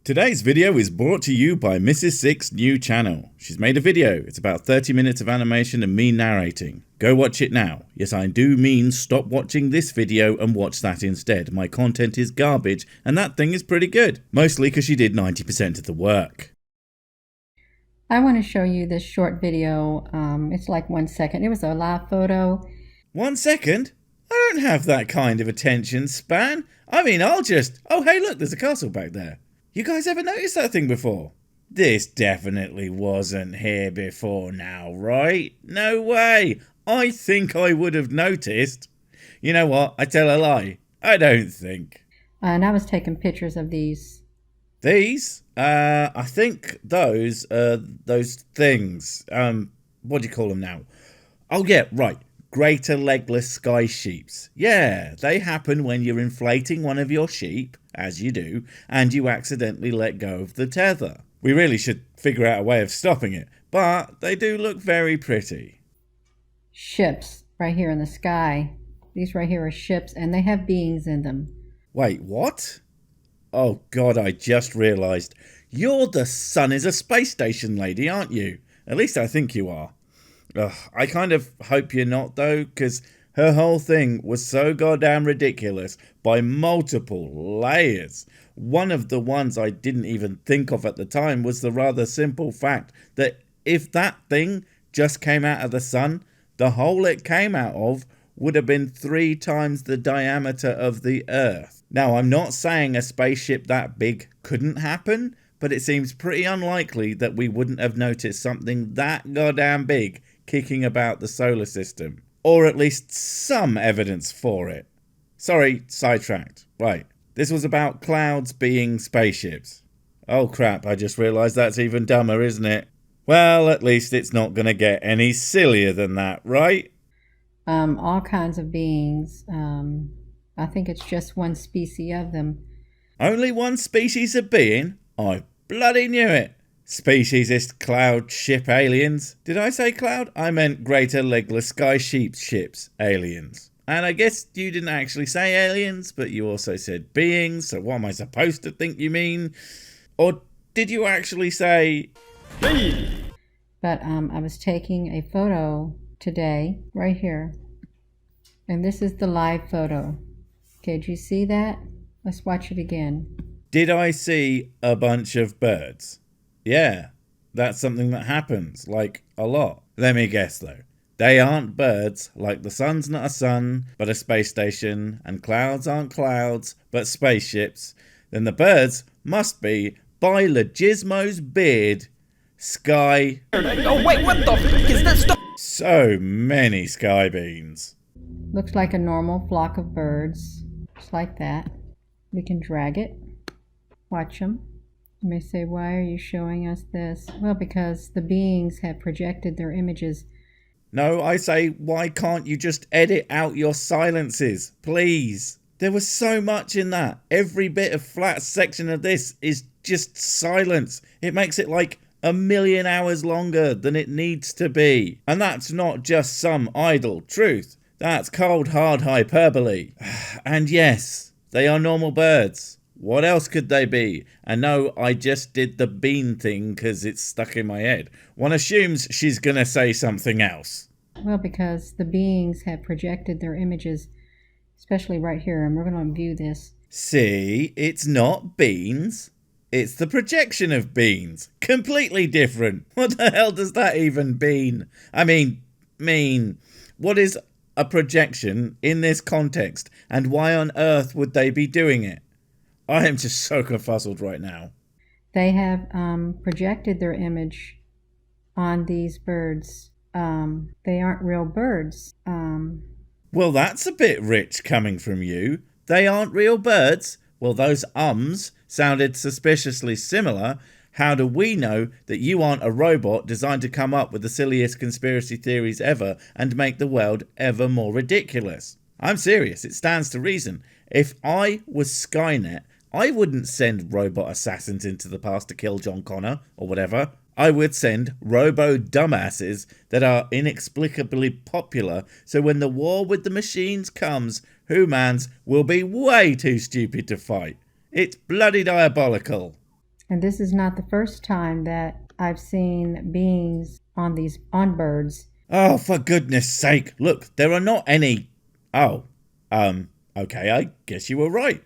Today's video is brought to you by Mrs. Six's new channel. She's made a video. It's about 30 minutes of animation and me narrating. Go watch it now. Yes, I do mean stop watching this video and watch that instead. My content is garbage and that thing is pretty good. Mostly because she did 90% of the work. I want to show you this short video. It's like 1 second. It was a live photo. 1 second? I don't have that kind of attention span. I mean, I'll just... Oh, hey, look, there's a castle back there. You guys ever noticed that thing before? This definitely wasn't here before now, right? No way. I think I would have noticed. You know what? I tell a lie. I don't think. And I was taking pictures of these. These? I think those things. What do you call them now? Oh yeah, right. Greater legless sky sheeps. Yeah, they happen when you're inflating one of your sheep, as you do, and you accidentally let go of the tether. We really should figure out a way of stopping it, but they do look very pretty. Ships right here in the sky. These right here are ships, and they have beings in them. Wait, what? Oh god, I just realised. You're the sun is a space station lady, aren't you? At least I think you are. Ugh, I kind of hope you're not though, because her whole thing was so goddamn ridiculous by multiple layers. One of the ones I didn't even think of at the time was the rather simple fact that if that thing just came out of the sun, the hole it came out of would have been 3 times the diameter of the Earth. Now, I'm not saying a spaceship that big couldn't happen, but it seems pretty unlikely that we wouldn't have noticed something that goddamn big kicking about the solar system. Or at least some evidence for it. Sorry, sidetracked. Right, this was about clouds being spaceships. Oh crap, I just realised that's even dumber, isn't it? Well, at least it's not going to get any sillier than that, right? All kinds of beings. I think it's just one species of them. Only one species of being? I bloody knew it. Speciesist cloud ship aliens. Did I say cloud? I meant greater legless sky sheep ships aliens. And I guess you didn't actually say aliens, but you also said beings, so what am I supposed to think you mean? Or did you actually say... But I was taking a photo today, right here. And this is the live photo. Okay, did you see that? Let's watch it again. Did I see a bunch of birds? Yeah, that's something that happens, like, a lot. Let me guess, though. They aren't birds, like the sun's not a sun, but a space station, and clouds aren't clouds, but spaceships. Then the birds must be, by Legismo's beard, sky... Oh, wait, what the f*** is that stuff? So many sky beans. Looks like a normal flock of birds. Just like that. We can drag it. Watch them. You may say, why are you showing us this? Well, because the beings have projected their images. No, I say, why can't you just edit out your silences, please? There was so much in that. Every bit of flat section of this is just silence. It makes it like 1,000,000 hours longer than it needs to be. And that's not just some idle truth. That's cold, hard hyperbole. And yes, they are normal birds. What else could they be? And no, I just did the bean thing because it's stuck in my head. One assumes she's going to say something else. Well, because the beings have projected their images, especially right here, and we're going to view this. See, it's not beans. It's the projection of beans. Completely different. What the hell does that even mean? I mean, what is a projection in this context? And why on earth would they be doing it? I am just so confuzzled right now. They have projected their image on these birds. They aren't real birds. Well, that's a bit rich coming from you. They aren't real birds? Well, those sounded suspiciously similar. How do we know that you aren't a robot designed to come up with the silliest conspiracy theories ever and make the world ever more ridiculous? I'm serious, it stands to reason. If I was Skynet, I wouldn't send robot assassins into the past to kill John Connor or whatever. I would send robo dumbasses that are inexplicably popular, so when the war with the machines comes, humans will be way too stupid to fight. It's bloody diabolical. And this is not the first time that I've seen beings on birds. Oh, for goodness sake. Look, there are not any... Oh, okay, I guess you were right.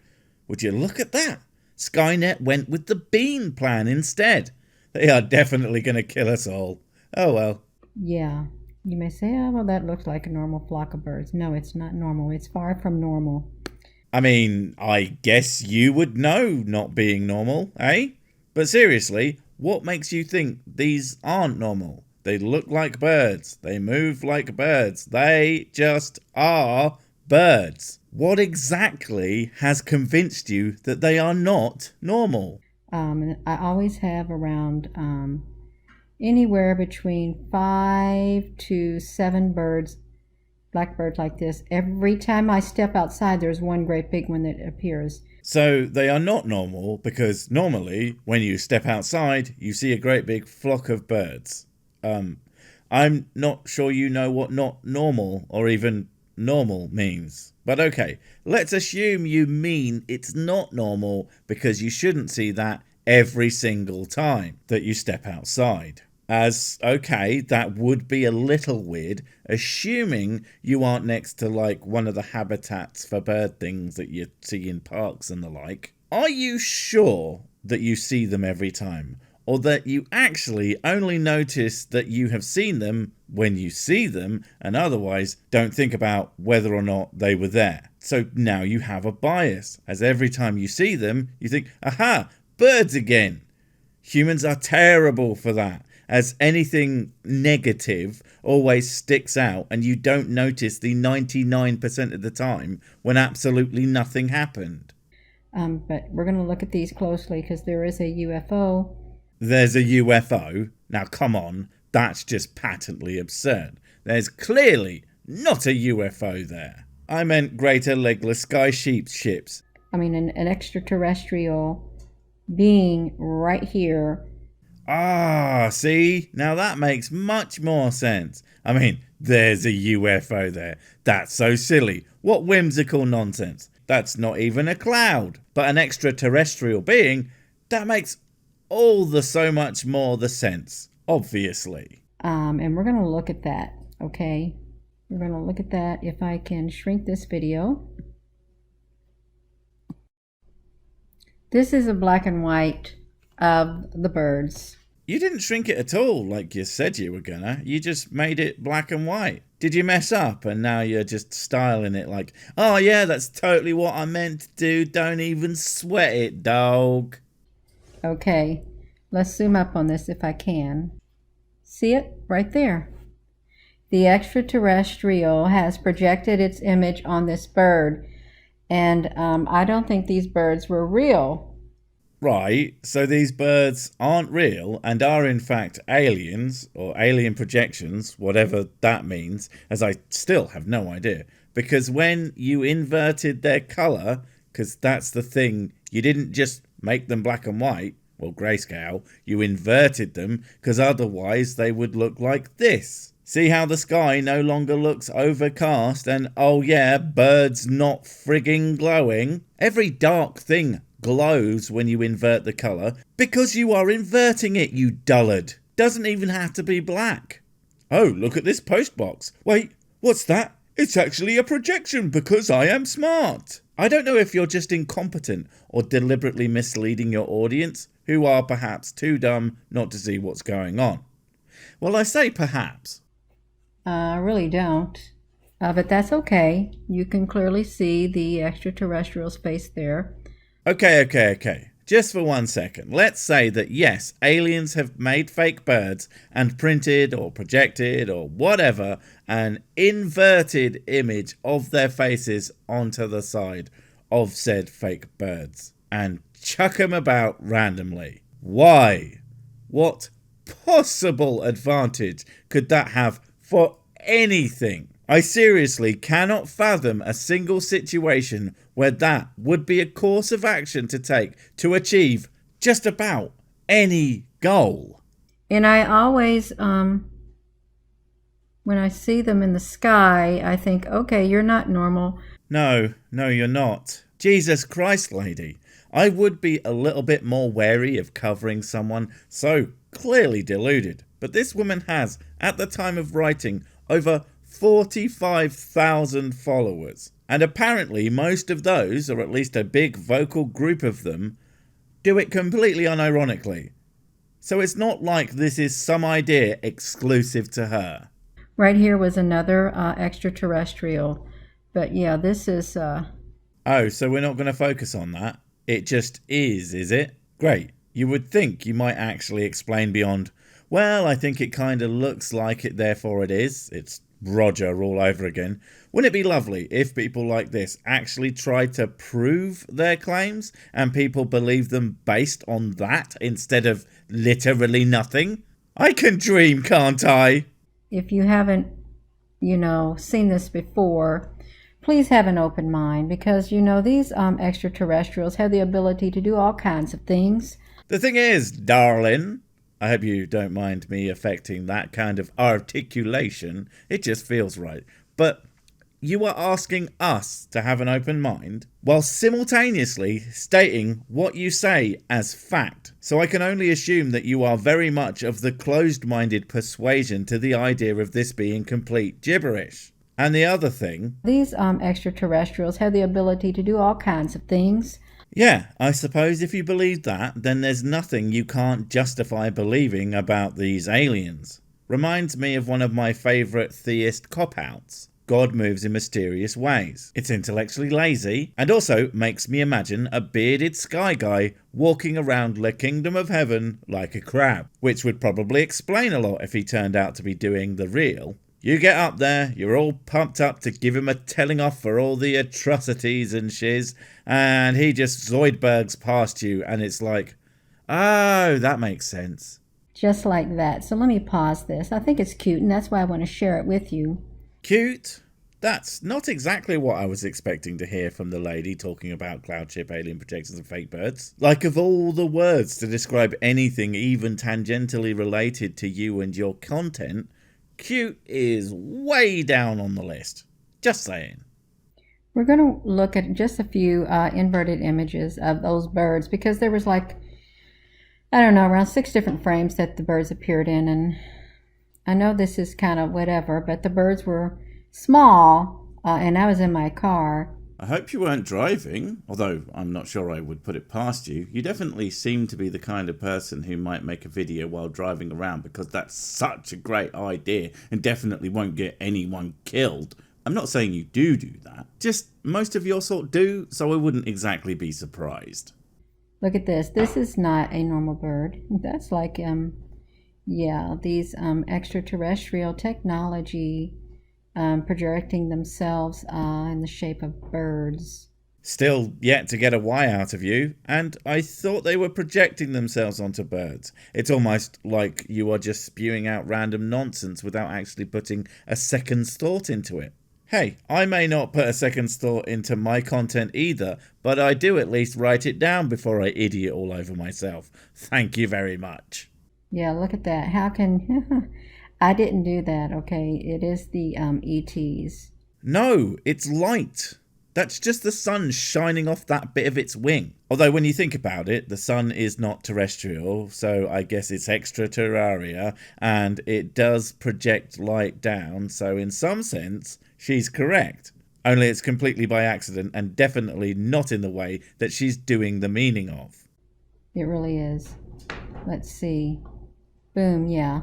Would you look at that? Skynet went with the bean plan instead. They are definitely going to kill us all. Oh, well. Yeah. You may say, oh, well, that looks like a normal flock of birds. No, it's not normal. It's far from normal. I mean, I guess you would know not being normal, eh? But seriously, what makes you think these aren't normal? They look like birds. They move like birds. They just are birds. What exactly has convinced you that they are not normal? I always have around anywhere between 5 to 7 birds, black birds like this. Every time I step outside, there's one great big one that appears. So they are not normal because normally when you step outside, you see a great big flock of birds. I'm not sure you know what not normal or even normal means. But okay, let's assume you mean it's not normal because you shouldn't see that every single time that you step outside. As, okay, that would be a little weird, assuming you aren't next to like one of the habitats for bird things that you see in parks and the like. Are you sure that you see them every time? Or that you actually only notice that you have seen them when you see them and otherwise don't think about whether or not they were there. So now you have a bias, as every time you see them, you think, aha, birds again. Humans are terrible for that, as anything negative always sticks out and you don't notice the 99% of the time when absolutely nothing happened. But we're going to look at these closely because there is a UFO. There's a UFO? Now come on, that's just patently absurd. There's clearly not a UFO there. I meant greater legless sky ships. I mean an extraterrestrial being right here. Ah, see? Now that makes much more sense. I mean, there's a UFO there. That's so silly. What whimsical nonsense. That's not even a cloud. But an extraterrestrial being, that makes all the so much more the sense, obviously. And we're going to look at that, okay? We're going to look at that. If I can shrink this video. This is a black and white of the birds. You didn't shrink it at all like you said you were gonna. You just made it black and white. Did you mess up and now you're just styling it like, oh yeah, that's totally what I meant to do. Don't even sweat it, dog. Okay, let's zoom up on this if I can. See it? Right there. The extraterrestrial has projected its image on this bird. And I don't think these birds were real. Right, so these birds aren't real and are in fact aliens or alien projections, whatever that means, as I still have no idea. Because when you inverted their colour, because that's the thing, you didn't just make them black and white, well, grayscale, you inverted them because otherwise they would look like this. See how the sky no longer looks overcast and, oh yeah, birds not frigging glowing? Every dark thing glows when you invert the colour because you are inverting it, you dullard. Doesn't even have to be black. Oh, look at this postbox. Wait, what's that? It's actually a projection because I am smart. I don't know if you're just incompetent or deliberately misleading your audience, who are perhaps too dumb not to see what's going on. Well, I say perhaps. I really don't. But that's okay. You can clearly see the extraterrestrial space there. Okay. Just for 1 second. Let's say that yes, aliens have made fake birds and printed or projected or whatever an inverted image of their faces onto the side of said fake birds and chuck them about randomly. Why? What possible advantage could that have for anything? I seriously cannot fathom a single situation where that would be a course of action to take to achieve just about any goal. And I always, when I see them in the sky, I think, okay, you're not normal. No, you're not. Jesus Christ, lady. I would be a little bit more wary of covering someone so clearly deluded. But this woman has, at the time of writing, over 45,000 followers. And apparently most of those, or at least a big vocal group of them, do it completely unironically. So it's not like this is some idea exclusive to her. Right here was another extraterrestrial. But yeah, this is... Oh, so we're not going to focus on that? It just is it? Great. You would think you might actually explain beyond, well, I think it kind of looks like it, therefore it is. It's Roger all over again. Wouldn't it be lovely if people like this actually tried to prove their claims and people believe them based on that instead of literally nothing? I can dream, can't I? If you haven't, seen this before, please have an open mind because, these extraterrestrials have the ability to do all kinds of things. The thing is, darling, I hope you don't mind me affecting that kind of articulation. It just feels right. But you are asking us to have an open mind while simultaneously stating what you say as fact. So I can only assume that you are very much of the closed-minded persuasion to the idea of this being complete gibberish. And the other thing... These extraterrestrials have the ability to do all kinds of things. Yeah, I suppose if you believe that, then there's nothing you can't justify believing about these aliens. Reminds me of one of my favourite theist cop-outs. God moves in mysterious ways. It's intellectually lazy, and also makes me imagine a bearded sky guy walking around the kingdom of heaven like a crab, which would probably explain a lot if he turned out to be doing the real. You get up there, you're all pumped up to give him a telling off for all the atrocities and shiz, and he just Zoidbergs past you, and it's like, oh, that makes sense. Just like that. So let me pause this. I think it's cute, and that's why I want to share it with you. Cute? That's not exactly what I was expecting to hear from the lady talking about cloud chip, alien projectors and fake birds. Like, of all the words to describe anything even tangentially related to you and your content, cute is way down on the list. Just saying. We're going to look at just a few inverted images of those birds because there was like, I don't know, around 6 different frames that the birds appeared in. And I know this is kind of whatever, but the birds were small and I was in my car. I hope you weren't driving, although I'm not sure I would put it past you. You definitely seem to be the kind of person who might make a video while driving around because that's such a great idea and definitely won't get anyone killed. I'm not saying you do that, just most of your sort do, so I wouldn't exactly be surprised. Look at this. This is not a normal bird. That's like, these extraterrestrial technology projecting themselves in the shape of birds. Still yet to get a why out of you, and I thought they were projecting themselves onto birds. It's almost like you are just spewing out random nonsense without actually putting a second's thought into it. Hey, I may not put a second's thought into my content either, but I do at least write it down before I idiot all over myself. Thank you very much. Yeah, look at that. How can... I didn't do that, okay? It is the ETs. No, it's light. That's just the sun shining off that bit of its wing. Although when you think about it, the sun is not terrestrial, so I guess it's extraterraria, and it does project light down, so in some sense, she's correct. Only it's completely by accident and definitely not in the way that she's doing the meaning of. It really is. Let's see. Boom, yeah.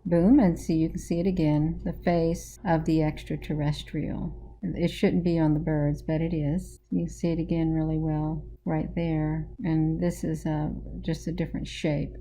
Boom, and see, you can see it again. The face of the extraterrestrial. It shouldn't be on the birds, but it is. You see it again really well right there. And this is just a different shape.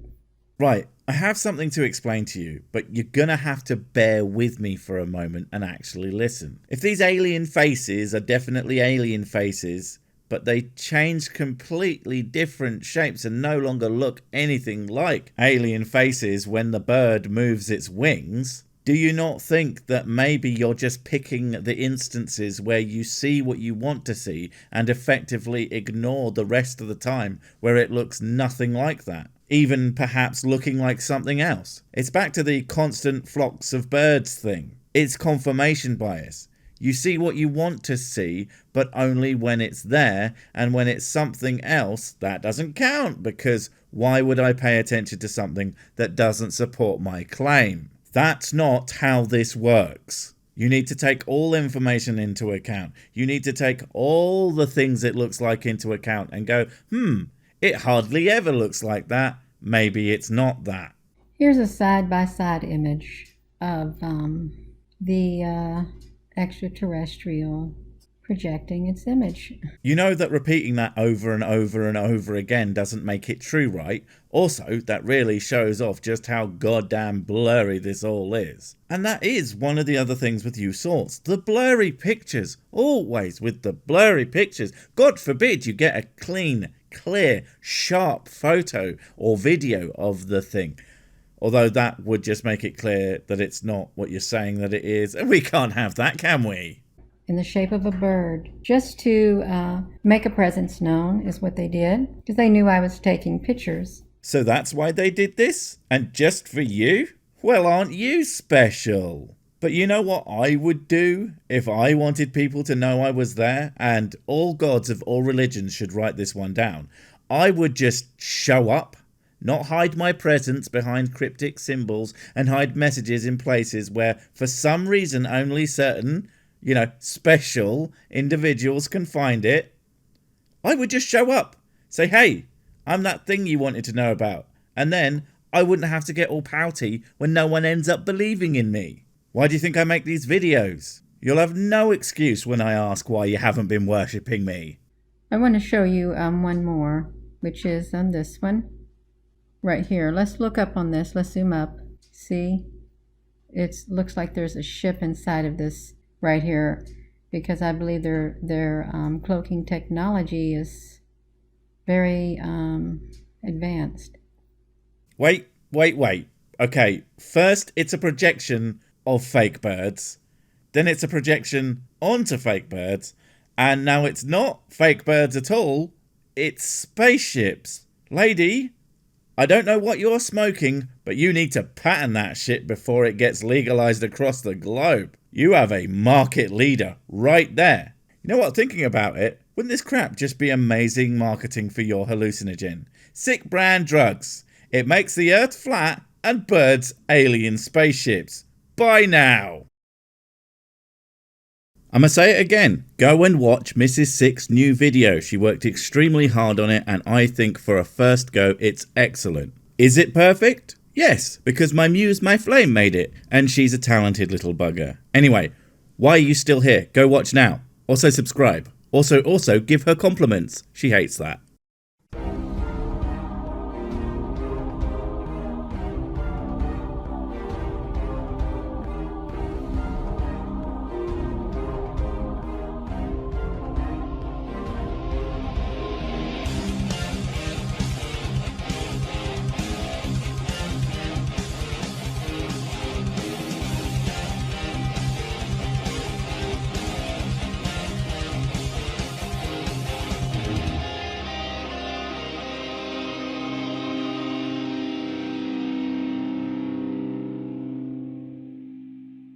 Right, I have something to explain to you, but you're gonna have to bear with me for a moment and actually listen. If these alien faces are definitely alien faces, but they change completely different shapes and no longer look anything like alien faces when the bird moves its wings, do you not think that maybe you're just picking the instances where you see what you want to see and effectively ignore the rest of the time where it looks nothing like that? Even perhaps looking like something else. It's back to the constant flocks of birds thing. It's confirmation bias. You see what you want to see, but only when it's there, and when it's something else, that doesn't count, because why would I pay attention to something that doesn't support my claim? That's not how this works. You need to take all information into account. You need to take all the things it looks like into account and go, it hardly ever looks like that. Maybe it's not that. Here's a side-by-side image of the extraterrestrial projecting its image. You know that repeating that over and over and over again doesn't make it true, right? Also, that really shows off just how goddamn blurry this all is. And that is one of the other things with you sorts. The blurry pictures. Always with the blurry pictures. God forbid you get a clean, clear, sharp photo or video of the thing. Although that would just make it clear that it's not what you're saying that it is. And we can't have that, can we? In the shape of a bird, just to make a presence known is what they did, because they knew I was taking pictures. So that's why they did this? And just for you? Well, aren't you special? But you know what I would do if I wanted people to know I was there? And all gods of all religions should write this one down. I would just show up, not hide my presence behind cryptic symbols and hide messages in places where for some reason only certain, special individuals can find it. I would just show up, say, hey, I'm that thing you wanted to know about. And then I wouldn't have to get all pouty when no one ends up believing in me. Why do you think I make these videos? You'll have no excuse when I ask why you haven't been worshipping me. I want to show you one more, which is on this one. Right here. Let's look up on this. Let's zoom up. See? It looks like there's a ship inside of this right here, because I believe their cloaking technology is very advanced. Wait. Okay, first it's a projection of fake birds, then it's a projection onto fake birds, and now it's not fake birds at all, it's spaceships. Lady, I don't know what you're smoking, but you need to patent that shit before it gets legalized across the globe. You have a market leader right there. You know what, thinking about it, wouldn't this crap just be amazing marketing for your hallucinogen? Sick brand drugs. It makes the earth flat and birds alien spaceships. Buy now. I'ma say it again. Go and watch Mrs. Sick's new video. She worked extremely hard on it, and I think for a first go it's excellent. Is it perfect? Yes, because my muse, my flame, made it, and she's a talented little bugger. Anyway, why are you still here? Go watch now. Also subscribe. Also give her compliments. She hates that.